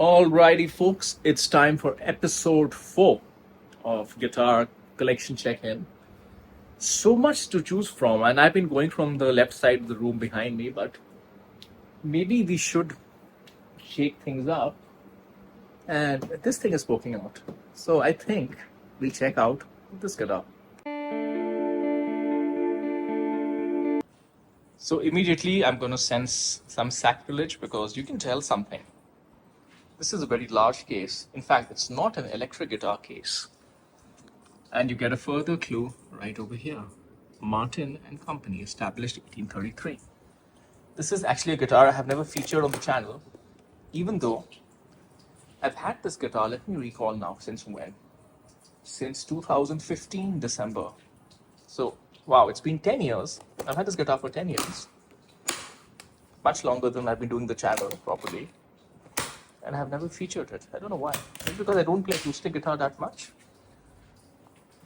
Alrighty, folks, it's time for episode 4 of Guitar Collection Check-In. So much to choose from, and I've been going from the left side of the room behind me, but maybe we should shake things up. And this thing is poking out. So I think we check out this guitar. So immediately I'm going to sense some sacrilege because you can tell something. This is a very large case. In fact, it's not an electric guitar case. And you get a further clue right over here. Martin and Company, established 1833. This is actually a guitar I have never featured on the channel, even though I've had this guitar, let me recall now, since when? Since 2015 December. So, wow, it's been 10 years. I've had this guitar for 10 years. Much longer than I've been doing the channel properly. And I have never featured it. I don't know why. Maybe because I don't play acoustic guitar that much.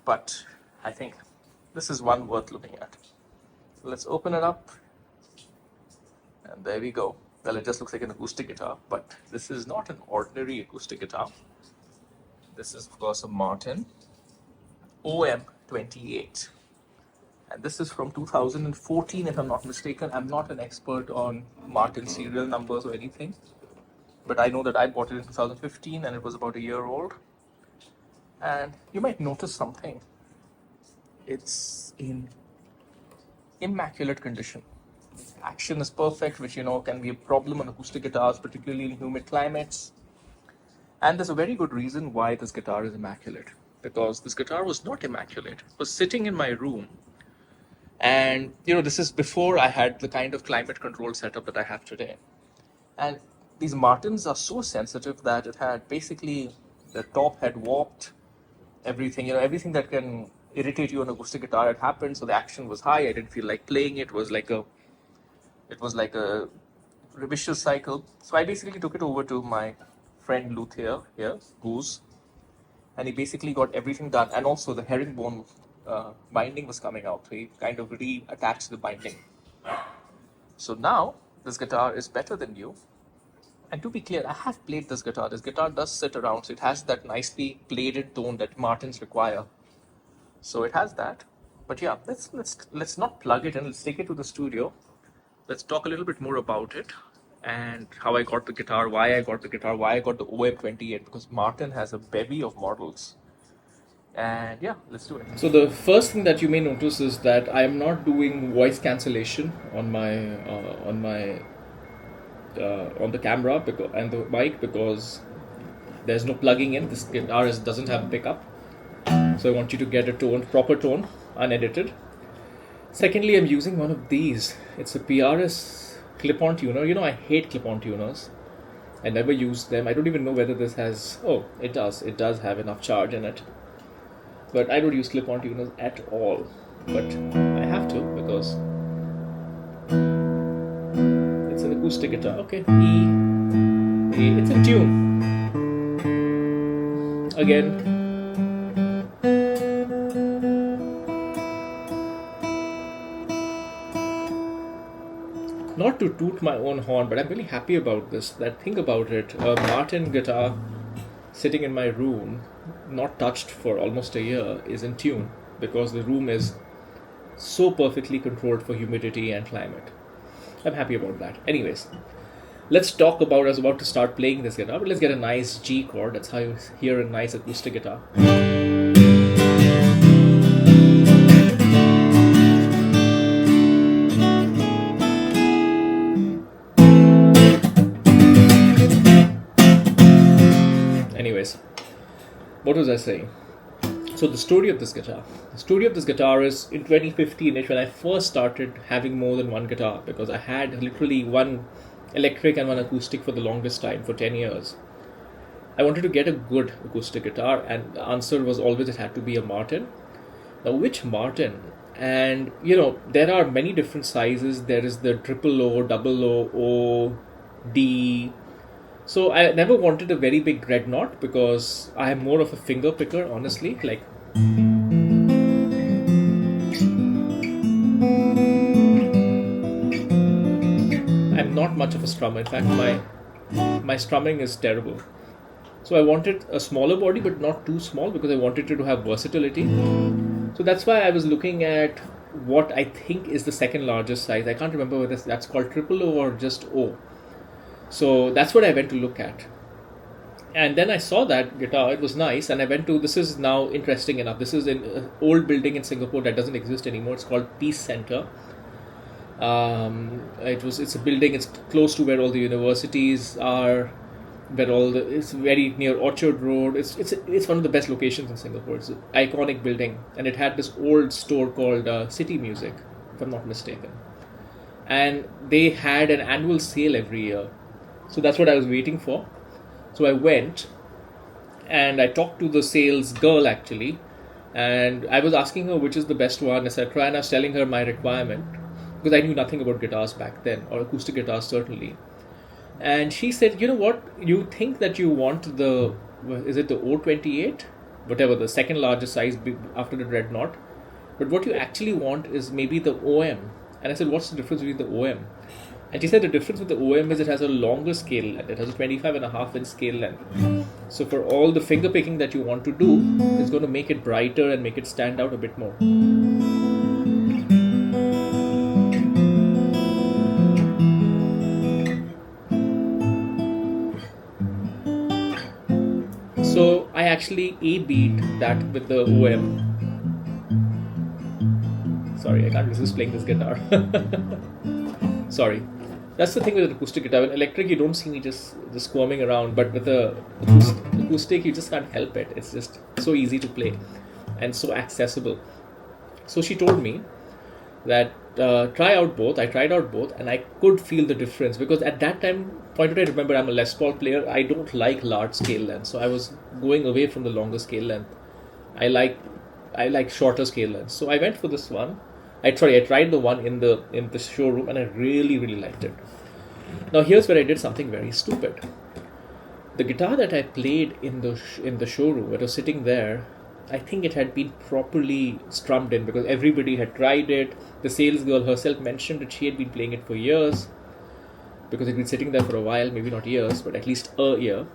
But I think this is one worth looking at. So let's open it up. And there we go. Well, it just looks like an acoustic guitar, but this is not an ordinary acoustic guitar. This is, of course, a Martin OM-28. And this is from 2014, if I'm not mistaken. I'm not an expert on Martin serial numbers or anything. But I know that I bought it in 2015 and it was about a year old. And you might notice something. It's in immaculate condition. Action is perfect, which can be a problem on acoustic guitars, particularly in humid climates. And there's a very good reason why this guitar is immaculate. Because this guitar was not immaculate. It was sitting in my room. And this is before I had the kind of climate control setup that I have today. And these Martins are so sensitive that it had basically, the top had warped, everything, everything that can irritate you on acoustic guitar had happened. So the action was high. I didn't feel like playing it. It was like a vicious cycle. So I basically took it over to my friend Luthier here, Goose, and he basically got everything done. And also the herringbone binding was coming out. So he kind of reattached the binding. So now this guitar is better than new. And to be clear, I have played this guitar. This guitar does sit around, so it has that nicely plated tone that Martins require. So it has that. But yeah, let's not plug it in. Let's take it to the studio. Let's talk a little bit more about it and how I got the guitar, why I got the guitar, why I got the OM-28, because Martin has a bevy of models. And yeah, let's do it. So the first thing that you may notice is that I am not doing voice cancellation on the camera and the mic because there's no plugging in. This guitar doesn't have a pickup. So I want you to get a proper tone, unedited. Secondly, I'm using one of these. It's a PRS clip-on tuner. I hate clip-on tuners. I never use them. I don't even know whether this has... Oh, it does. It does have enough charge in it. But I don't use clip-on tuners at all. But I have to because it's an acoustic guitar. Okay, E. It's in tune. Again. Not to toot my own horn, but I'm really happy about this. Think about it, a Martin guitar sitting in my room, not touched for almost a year, is in tune because the room is so perfectly controlled for humidity and climate. I'm happy about that. Anyways, let's talk about, I was about to start playing this guitar, but let's get a nice G chord. That's how you hear a nice acoustic guitar. What was I saying? So the story of this guitar. The story of this guitar is in 2015-ish when I first started having more than one guitar, because I had literally one electric and one acoustic for the longest time, for 10 years. I wanted to get a good acoustic guitar, and the answer was always it had to be a Martin. Now, which Martin? And, there are many different sizes. There is the triple O, double O, D. So I never wanted a very big dreadnought because I am more of a finger picker, honestly. I'm not much of a strummer. In fact, my strumming is terrible. So I wanted a smaller body, but not too small, because I wanted it to have versatility. So that's why I was looking at what I think is the second largest size. I can't remember whether that's called triple O or just O. So that's what I went to look at. And then I saw that guitar, it was nice, and I went to, this is now interesting enough, this is in an old building in Singapore that doesn't exist anymore. It's called Peace Center. It's a building, it's close to where all the universities are, it's very near Orchard Road. It's one of the best locations in Singapore. It's an iconic building, and it had this old store called City Music, if I'm not mistaken. And they had an annual sale every year. So that's what I was waiting for. So I went and I talked to the sales girl actually, and I was asking her which is the best one, etc. And I was telling her my requirement, because I knew nothing about guitars back then, or acoustic guitars certainly. And she said, you know what, you think that you want is it the O-28? Whatever, the second largest size after the Dreadnought. But what you actually want is maybe the OM. And I said, what's the difference between the OM? And she said the difference with the OM is it has a longer scale length. It has a 25.5-inch scale length. So for all the finger picking that you want to do, it's going to make it brighter and make it stand out a bit more. So I actually A-beat that with the OM. Sorry, I can't resist playing this guitar. Sorry. That's the thing with an acoustic guitar. With electric, you don't see me just squirming around, but with the acoustic, you just can't help it. It's just so easy to play and so accessible. So she told me that try out both. I tried out both, and I could feel the difference, because at that point I remember I'm a Les Paul player. I don't like large scale length, so I was going away from the longer scale length. I like shorter scale length. So I went for this one. I tried the one in the showroom, and I really, really liked it. Now here's where I did something very stupid. The guitar that I played in the showroom, it was sitting there, I think it had been properly strummed in, because everybody had tried it. The sales girl herself mentioned that she had been playing it for years, because it had been sitting there for a while, maybe not years, but at least a year.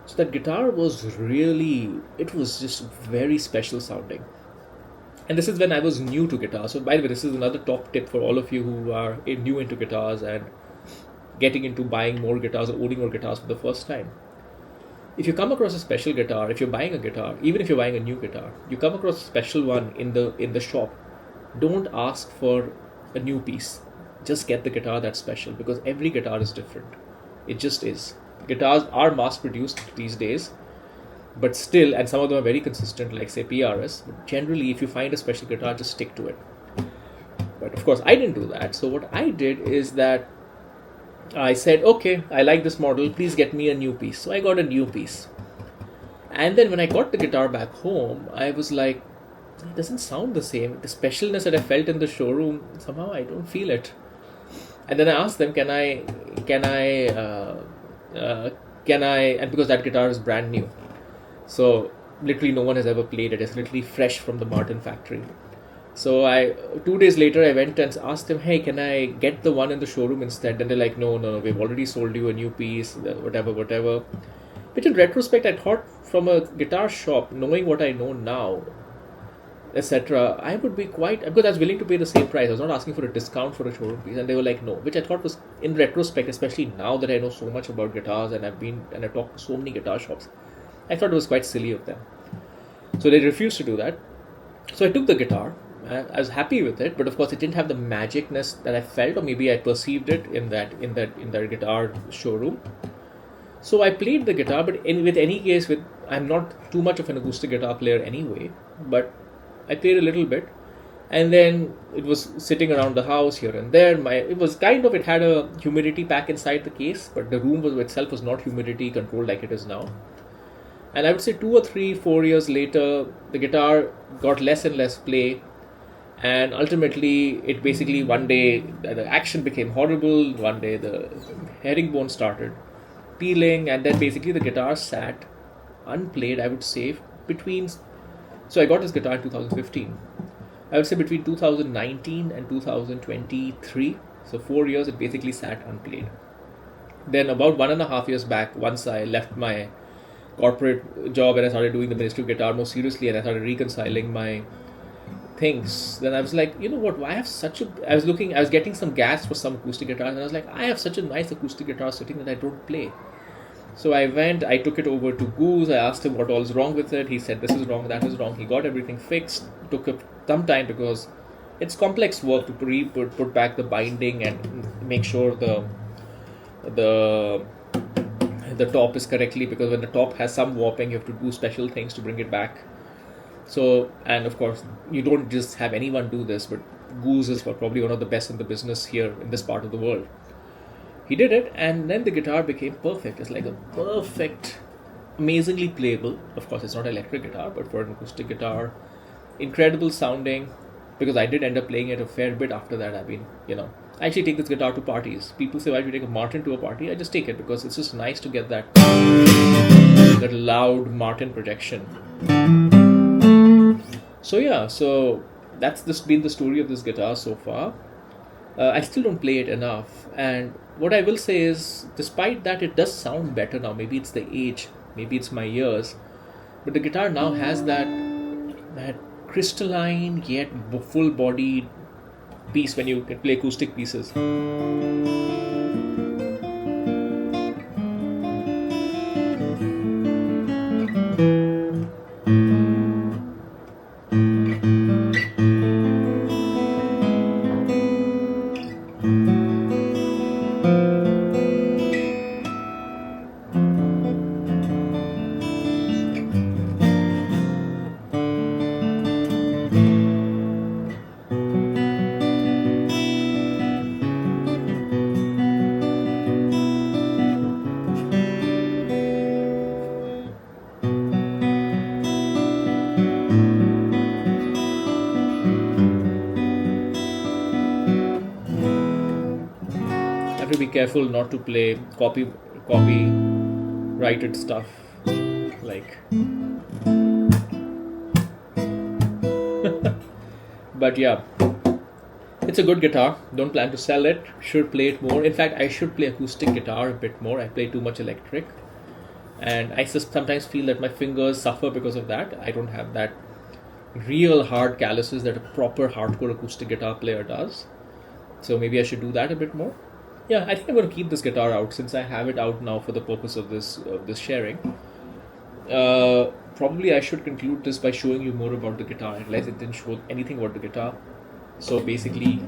So that guitar was it was just very special sounding. And this is when I was new to guitar. So by the way, this is another top tip for all of you who are new into guitars and getting into buying more guitars or owning more guitars for the first time. If you come across a special guitar, if you're buying a guitar, even if you're buying a new guitar, you come across a special one in the shop, don't ask for a new piece. Just get the guitar that's special, because every guitar is different. It just is. Guitars are mass produced these days, but still, and some of them are very consistent, like say PRS. But generally, if you find a special guitar, just stick to it. But of course, I didn't do that. So what I did is that I said, okay, I like this model, please get me a new piece. So I got a new piece. And then when I got the guitar back home, I was like, it doesn't sound the same. The specialness that I felt in the showroom, somehow I don't feel it. And then I asked them, can I, and because that guitar is brand new. So literally no one has ever played it. It's literally fresh from the Martin factory. So 2 days later, I went and asked them, hey, can I get the one in the showroom instead? And they're like, no, we've already sold you a new piece, whatever. Which in retrospect, I thought from a guitar shop, knowing what I know now, etc., I would be because I was willing to pay the same price. I was not asking for a discount for a showroom piece. And they were like, no, which I thought was, in retrospect, especially now that I know so much about guitars and I've talked to so many guitar shops, I thought it was quite silly of them. So they refused to do that. So I took the guitar. I was happy with it, but of course it didn't have the magicness that I felt, or maybe I perceived it in that guitar showroom. So I played the guitar, but with any case, I'm not too much of an acoustic guitar player anyway, but I played a little bit, and then it was sitting around the house here and there. It had a humidity pack inside the case, but the room itself was not humidity controlled like it is now. And I would say 2 or 3, 4 years later, the guitar got less and less play. And ultimately, it basically, one day, the action became horrible. One day, the herringbone started peeling. And then basically, the guitar sat unplayed, I would say, so I got this guitar in 2015. I would say between 2019 and 2023. So 4 years, it basically sat unplayed. Then about 1.5 years back, once I left my corporate job and I started doing the Ministry of Guitar more seriously, and I started reconciling my things, then I was like, you know what, why I have such a, I was getting some gas for some acoustic guitars, and I was like, I have such a nice acoustic guitar sitting that I don't play. So I took it over to Goose. I asked him what all is wrong with it. He said this is wrong, that is wrong. He got everything fixed. It took some time because it's complex work to put back the binding and make sure the top is correctly, because when the top has some warping, you have to do special things to bring it back. So, and of course, you don't just have anyone do this, but Goose is probably one of the best in the business here in this part of the world. He did it, and then the guitar became perfect. It's like a perfect, amazingly playable. Of course, it's not an electric guitar, but for an acoustic guitar, incredible sounding. Because I did end up playing it a fair bit after that. I actually take this guitar to parties. People say, why do you take a Martin to a party? I just take it because it's just nice to get that loud Martin projection. So that's been the story of this guitar so far. I still don't play it enough, and what I will say is, despite that, it does sound better now. Maybe it's the age, maybe it's my ears, but the guitar now has that crystalline yet full-bodied piece when you can play acoustic pieces. Careful not to play copyrighted stuff like but yeah, it's a good guitar. Don't plan to sell it. Should play it more. In fact, I should play acoustic guitar a bit more. I play too much electric, and I just sometimes feel that my fingers suffer because of that. I don't have that real hard calluses that a proper hardcore acoustic guitar player does. So maybe I should do that a bit more. Yeah, I think I'm going to keep this guitar out since I have it out now for the purpose of this sharing. Probably I should conclude this by showing you more about the guitar. I realized it didn't show anything about the guitar. So basically,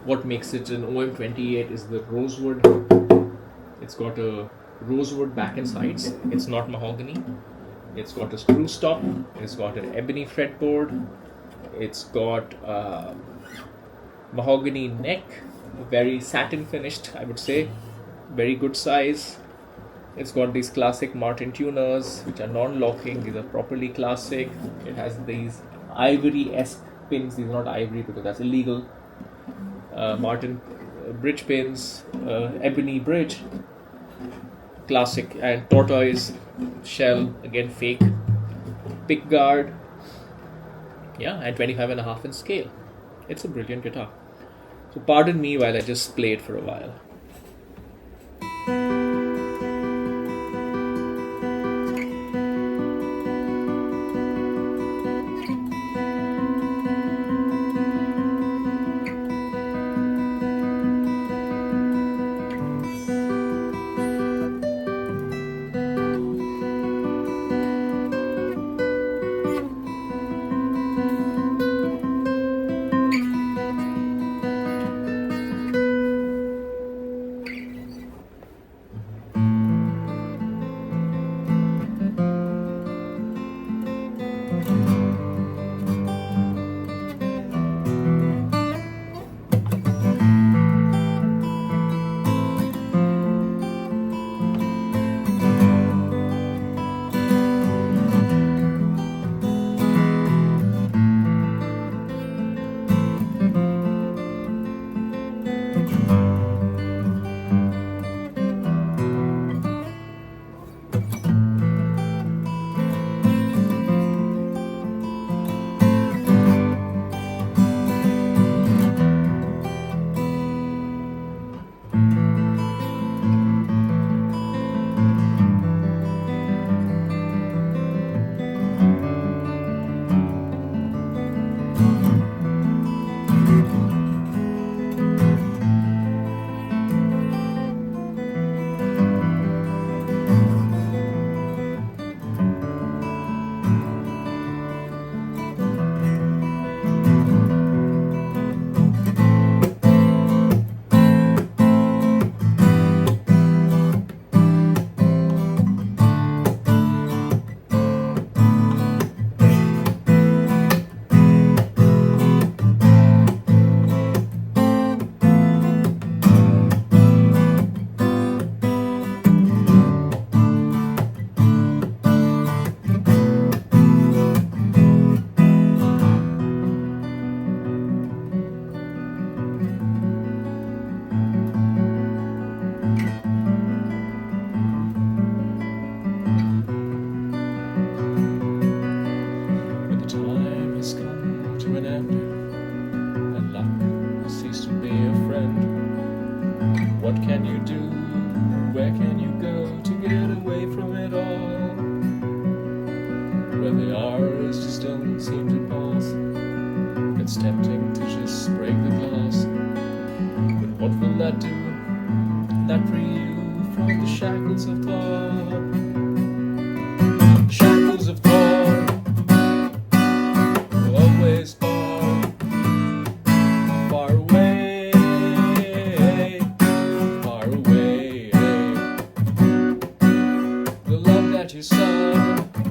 what makes it an OM-28 is the rosewood. It's got a rosewood back and sides. It's not mahogany. It's got a spruce top. It's got an ebony fretboard. It's got mahogany neck. Very satin finished, I would say. Very good size. It's got these classic Martin tuners, which are non-locking. These are properly classic. It has these ivory-esque pins. These are not ivory because that's illegal. Martin bridge pins, ebony bridge, classic, and tortoise shell, again fake. Pick guard. Yeah, and 25.5 in scale. It's a brilliant guitar. So pardon me while I just play it for a while. that you saw.